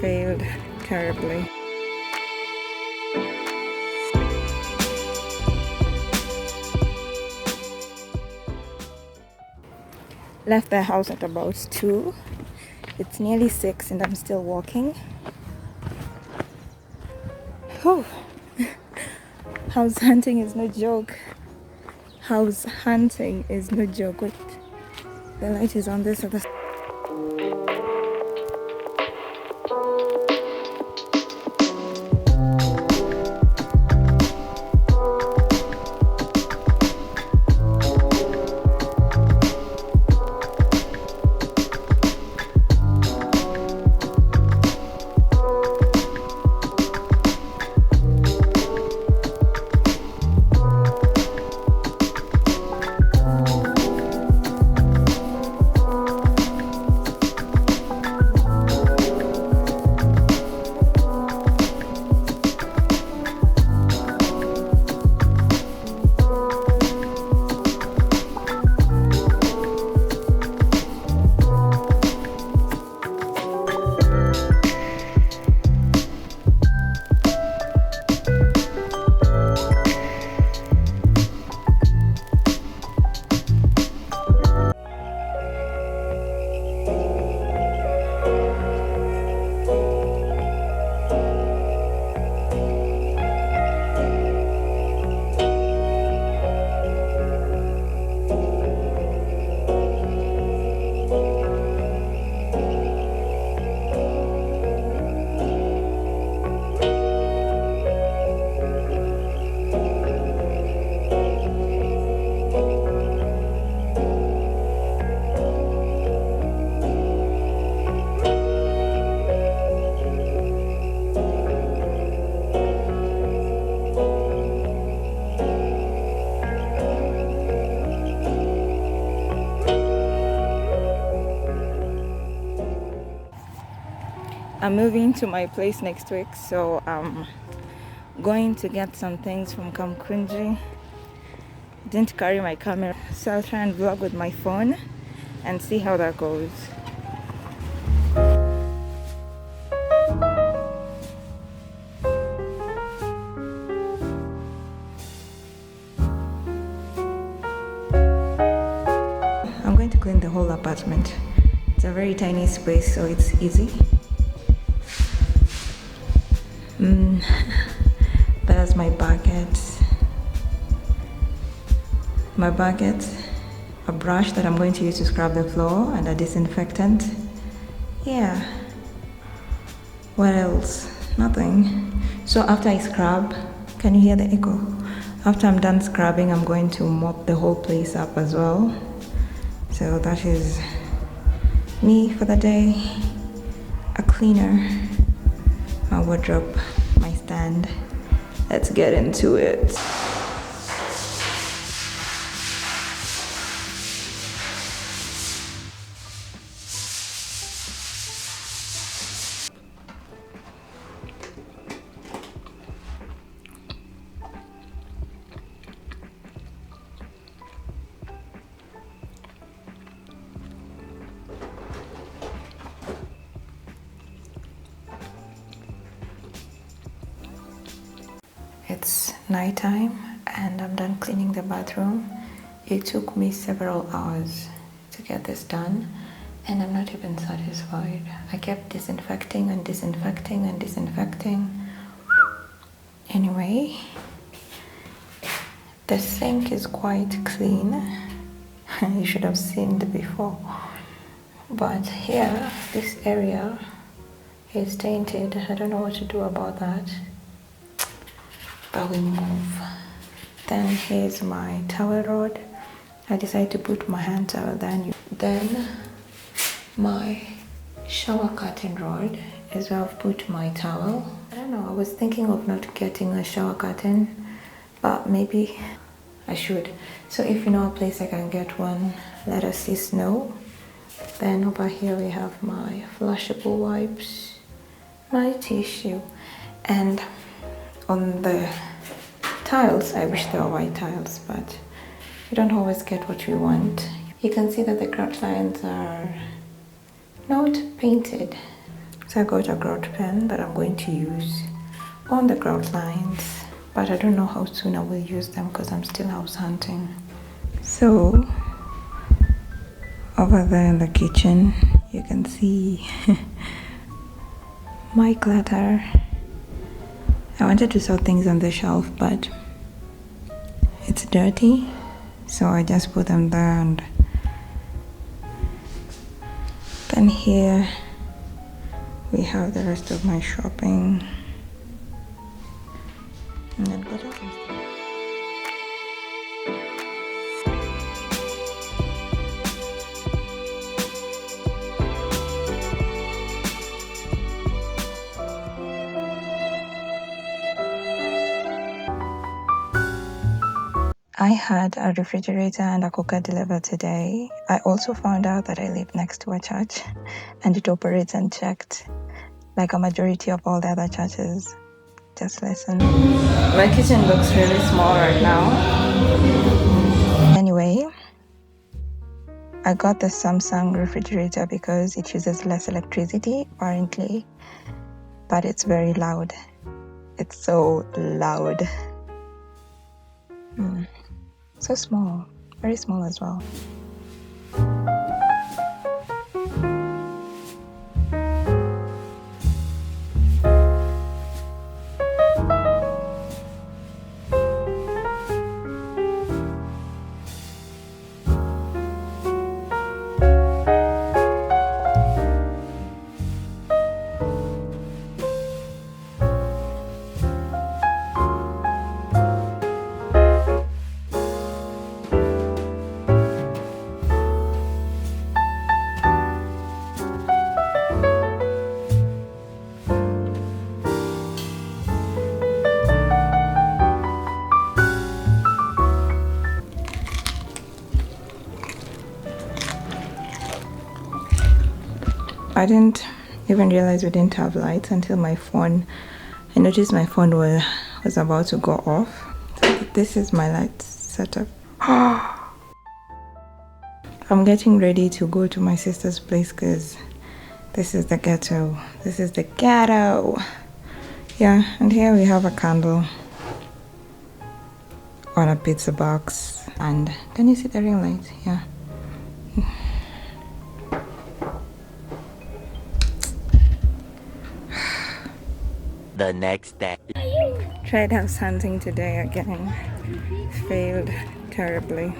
failed terribly. Left the house at about 2. It's nearly 6 and I'm still walking. Oh, house hunting is no joke. House hunting is no joke. Wait, the light is on this other side. I'm moving to my place next week, so I'm going to get some things from Kamkunji. Didn't carry my camera, so I'll try and vlog with my phone and see how that goes. I'm going to clean the whole apartment. It's a very tiny space, so it's easy. There's my bucket, a brush that I'm going to use to scrub the floor, and a disinfectant. Yeah. What else? Nothing. So after I scrub, can you hear the echo? After I'm done scrubbing, I'm going to mop the whole place up as well. So that is me for the day. A cleaner, my wardrobe, my stand. Let's get into it. It's nighttime and I'm done cleaning the bathroom. It took me several hours to get this done and I'm not even satisfied. I kept disinfecting and disinfecting and disinfecting. Anyway, the sink is quite clean. You should have seen it before. But here, this area is tainted. I don't know what to do about that. But we move. Then here's my towel rod. I decided to put my hand towel then my shower curtain rod is where I've put my towel. I don't know, I was thinking of not getting a shower curtain, but maybe I should. So if you know a place I can get one, let us know. Then over here we have my flushable wipes, my tissue, and on the tiles, I wish they were white tiles, but you don't always get what you want. You can see that the grout lines are not painted. So I got a grout pen that I'm going to use on the grout lines, but I don't know how soon I will use them because I'm still house hunting. So over there in the kitchen you can see my clutter. I wanted to sort things on the shelf, but it's dirty, so I just put them there. And then here we have the rest of my shopping. And then what else? I had a refrigerator and a cooker delivered today. I also found out that I live next to a church and it operates unchecked, like a majority of all the other churches. Just listen. My kitchen looks really small right now. Anyway, I got the Samsung refrigerator because it uses less electricity, apparently, but it's very loud. It's so loud. So small, very small as well. I didn't even realize we didn't have lights until I noticed my phone was about to go off. This is my light setup. I'm getting ready to go to my sister's place because this is the ghetto. This is the ghetto. Yeah, and here we have a candle on a pizza box. And can you see the ring light? Yeah. The next day. Tried house hunting today again. Failed terribly.